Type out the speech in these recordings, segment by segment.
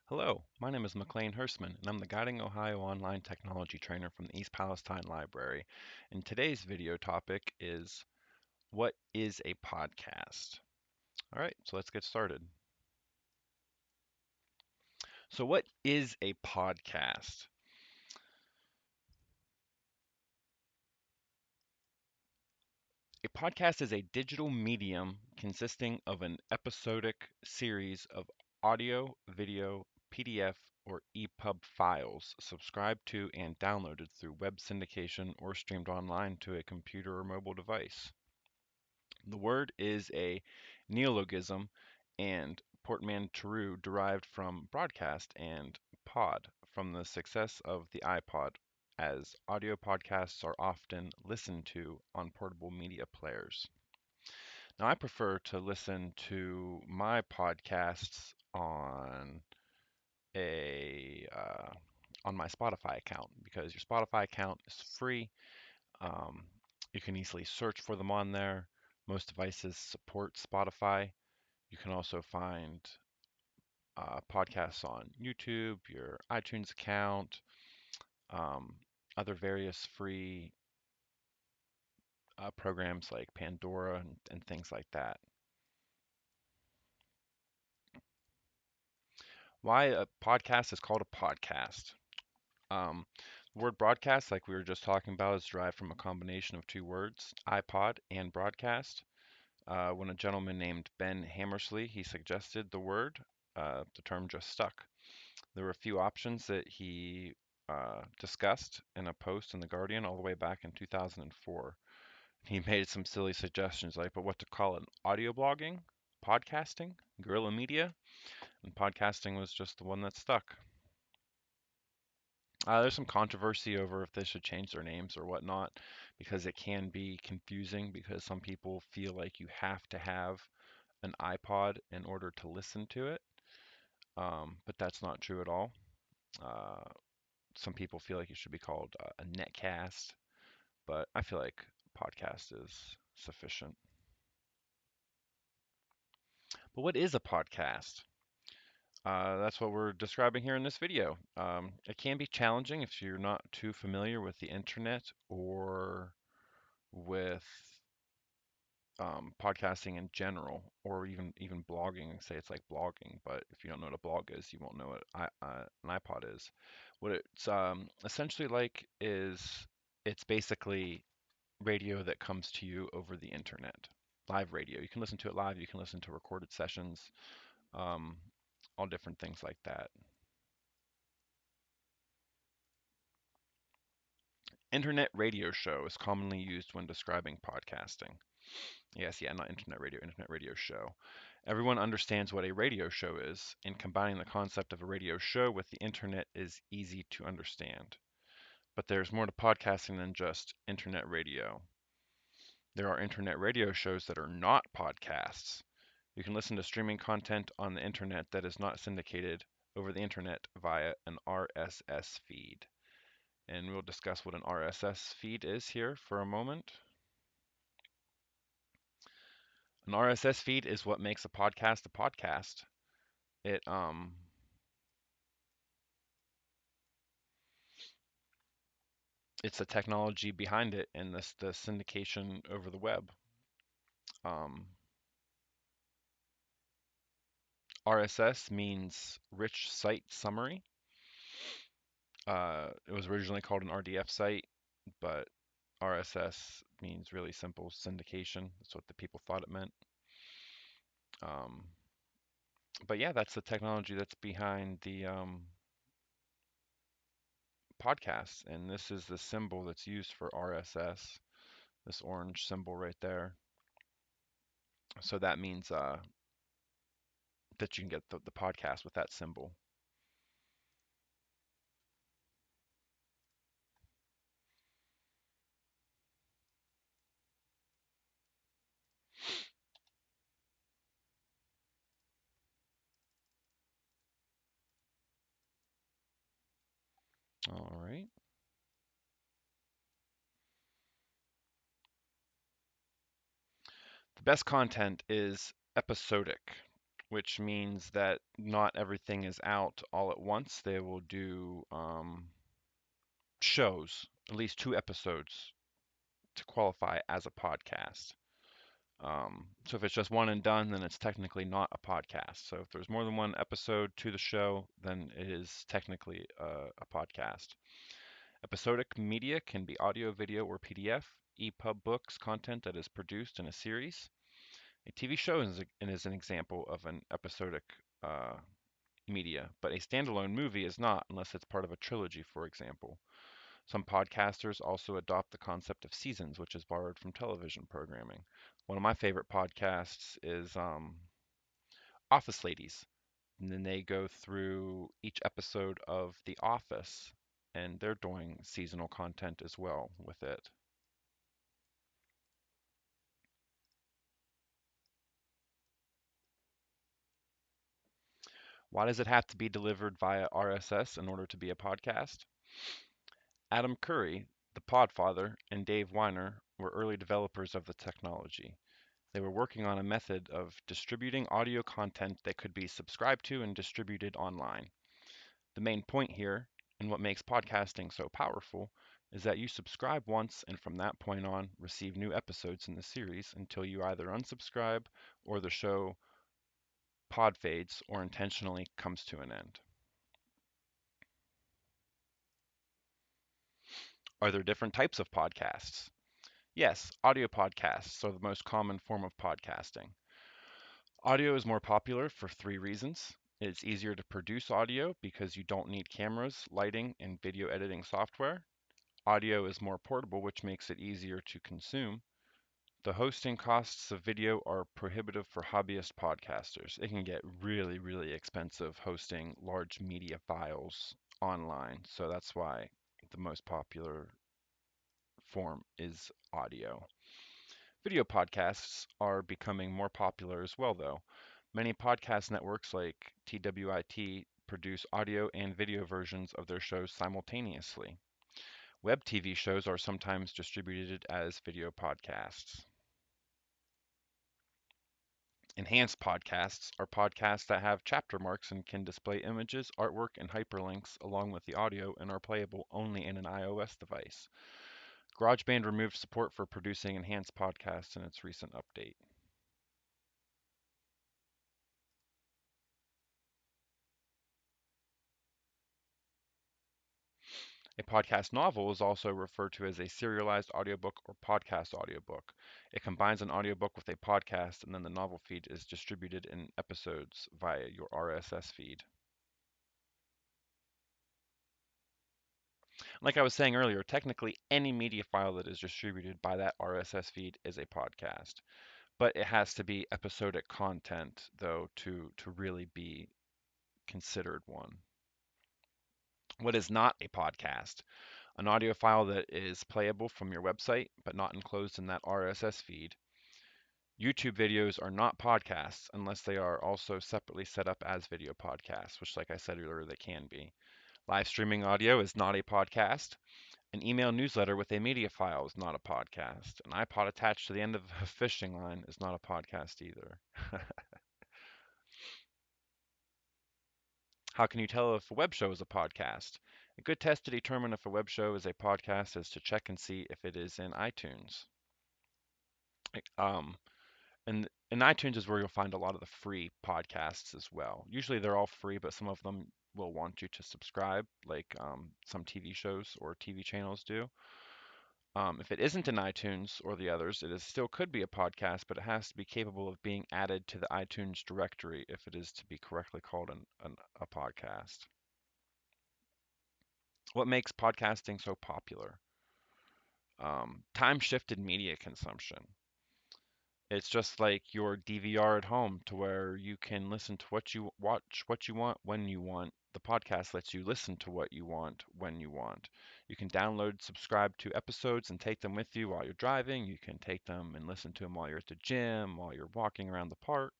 Hello, my name is McLean Hirschman, and I'm the Guiding Ohio Online Technology Trainer from the East Palestine Library. And today's video topic is what is a podcast? All right, so let's get started. So, what is a podcast? A podcast is a digital medium consisting of an episodic series of audio, video, PDF, or EPUB files subscribed to and downloaded through web syndication or streamed online to a computer or mobile device. The word is a neologism and portmanteau derived from broadcast and pod from the success of the iPod, as audio podcasts are often listened to on portable media players. Now, I prefer to listen to my podcasts a on my Spotify account because your Spotify account is free. Um, you can easily search for them on there. Most devices support Spotify. You can also find podcasts on YouTube, your iTunes account, um, other various free programs like Pandora and things like that. Why a podcast is called a podcast? The word broadcast, like we were just talking about, is derived from a combination of two words, iPod and broadcast. When a gentleman named Ben Hammersley he suggested the term just stuck. There were a few options that he discussed in a post in The Guardian all the way back in 2004. He made some silly suggestions like, but what to call it? Audio blogging, podcasting, guerrilla media, and podcasting was just the one that stuck. There's some controversy over if they should change their names or whatnot because it can be confusing because some people feel like you have to have an iPod in order to listen to it, but that's not true at all. Uh, some people feel like it should be called a netcast, but I feel like podcast is sufficient. But what is a podcast? That's what we're describing here in this video. It can be challenging if you're not too familiar with the internet or with podcasting in general, or even blogging. Say it's like blogging, but if you don't know what a blog is, you won't know what an iPod is. What it's essentially like is it's basically radio that comes to you over the internet. Live radio. You can listen to it live. You can listen to recorded sessions, um, all different things like that. Internet radio show is commonly used when describing podcasting. Yes, yeah, not internet radio show. Everyone understands what a radio show is, and combining the concept of a radio show with the internet is easy to understand. But there's more to podcasting than just internet radio. There are internet radio shows that are not podcasts. You can listen to streaming content on the internet that is not syndicated over the internet via an RSS feed. And we'll discuss what an RSS feed is here for a moment. An RSS feed is what makes a podcast a podcast. It it's the technology behind it and the syndication over the web. Um, RSS means rich site summary. It was originally called an RDF site, but RSS means really simple syndication. That's what the people thought it meant. Um, but yeah, that's the technology that's behind the podcast, and this is the symbol that's used for RSS. This orange symbol right there. So that means that you can get the podcast with that symbol. All right. The best content is episodic. which means that not everything is out all at once. They will do shows, at least 2 episodes to qualify as a podcast. So if it's just one and done, then it's technically not a podcast. So if there's more than one episode to the show, then it is technically a podcast. Episodic media can be audio, video, or PDF. EPUB books content that is produced in a series. A TV show is an example of an episodic uh, media, but a standalone movie is not unless it's part of a trilogy, for example. Some podcasters also adopt the concept of seasons, which is borrowed from television programming. One of my favorite podcasts is Office Ladies, and then they go through each episode of The Office, and they're doing seasonal content as well with it. Why does it have to be delivered via RSS in order to be a podcast? Adam Curry, the Podfather, and Dave Weiner were early developers of the technology. They were working on a method of distributing audio content that could be subscribed to and distributed online. The main point here, and what makes podcasting so powerful, is that you subscribe once and from that point on receive new episodes in the series until you either unsubscribe or the show pod fades or intentionally comes to an end. Are there different types of podcasts? Yes, audio podcasts are the most common form of podcasting. Audio is more popular for 3 reasons. It's easier to produce audio because you don't need cameras, lighting, and video editing software. Audio is more portable, which makes it easier to consume. The hosting costs of video are prohibitive for hobbyist podcasters. It can get really, really expensive hosting large media files online, so that's why the most popular form is audio. Video podcasts are becoming more popular as well, though. Many podcast networks like TWIT produce audio and video versions of their shows simultaneously. Web TV shows are sometimes distributed as video podcasts. Enhanced podcasts are podcasts that have chapter marks and can display images, artwork, and hyperlinks along with the audio and are playable only in an iOS device. GarageBand removed support for producing enhanced podcasts in its recent update. A podcast novel is also referred to as a serialized audiobook or podcast audiobook. It combines an audiobook with a podcast, and then the novel feed is distributed in episodes via your RSS feed. Like I was saying earlier, technically any media file that is distributed by that RSS feed is a podcast, but it has to be episodic content, though, to really be considered one. What is not a podcast? An audio file that is playable from your website, but not enclosed in that RSS feed. YouTube videos are not podcasts unless they are also separately set up as video podcasts, which, like I said earlier, they can be. Live streaming audio is not a podcast. An email newsletter with a media file is not a podcast. An iPod attached to the end of a fishing line is not a podcast either. How can you tell if a web show is a podcast? A good test to determine if a web show is a podcast is to check and see if it is in iTunes. Um, and iTunes is where you'll find a lot of the free podcasts as well. Usually they're all free, but some of them will want you to subscribe, like some TV shows or TV channels do. If it isn't in iTunes or the others, it is still could be a podcast, but it has to be capable of being added to the iTunes directory if it is to be correctly called a podcast. What makes podcasting so popular? Time shifted media consumption. It's just like your DVR at home to where you can listen to what you watch, what you want, when you want. The podcast lets you listen to what you want when you want. You can download, subscribe to episodes and take them with you while you're driving. You can take them and listen to them while you're at the gym, while you're walking around the park.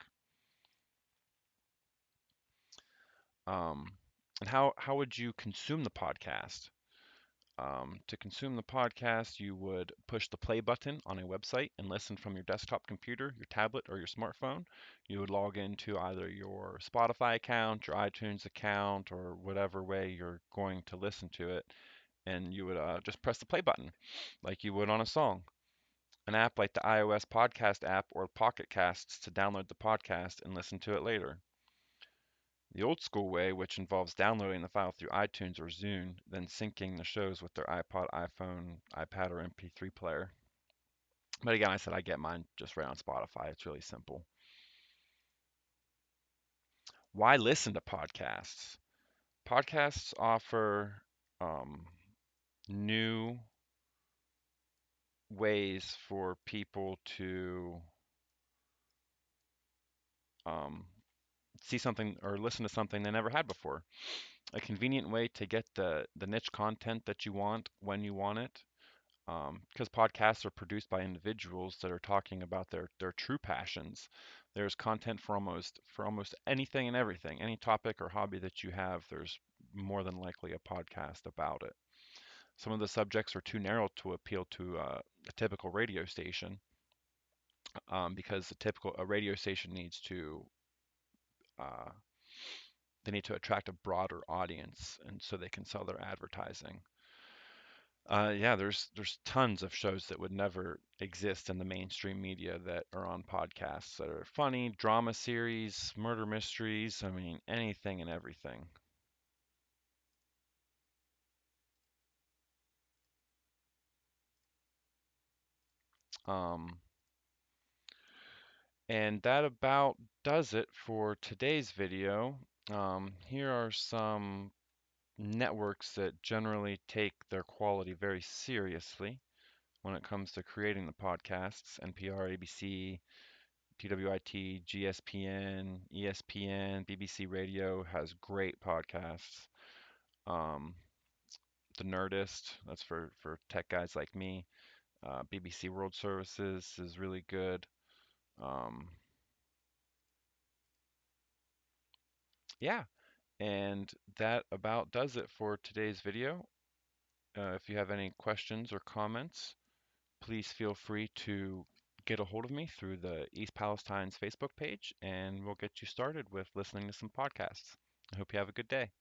Um, and how would you consume the podcast? To consume the podcast, you would push the play button on a website and listen from your desktop computer, your tablet, or your smartphone. You would log into either your Spotify account, your iTunes account, or whatever way you're going to listen to it, and you would just press the play button like you would on a song. An app like the iOS podcast app or Pocket Casts to download the podcast and listen to it later. The old school way, which involves downloading the file through iTunes or Zune, then syncing the shows with their iPod, iPhone, iPad, or MP3 player. But again, I said I get mine just right on Spotify. It's really simple. Why listen to podcasts? Podcasts offer um, new ways for people to um, see something or listen to something they never had before. A convenient way to get the niche content that you want when you want it. Because podcasts are produced by individuals that are talking about their true passions. There's content for almost anything and everything, any topic or hobby that you have. There's more than likely a podcast about it. Some of the subjects are too narrow to appeal to a typical radio station, because a radio station needs to uh, they need to attract a broader audience, and so they can sell their advertising. Yeah, there's tons of shows that would never exist in the mainstream media that are on podcasts that are funny, drama series, murder mysteries. I mean, anything and everything. Um, and that about does it for today's video. Here are some networks that generally take their quality very seriously when it comes to creating the podcasts: NPR, ABC, TWIT, GSPN, ESPN, BBC Radio has great podcasts. Um, The Nerdist, that's for tech guys like me. BBC World Services is really good. Um, yeah, and that about does it for today's video. If you have any questions or comments, please feel free to get a hold of me through the East Palestine's Facebook page, and we'll get you started with listening to some podcasts. I hope you have a good day.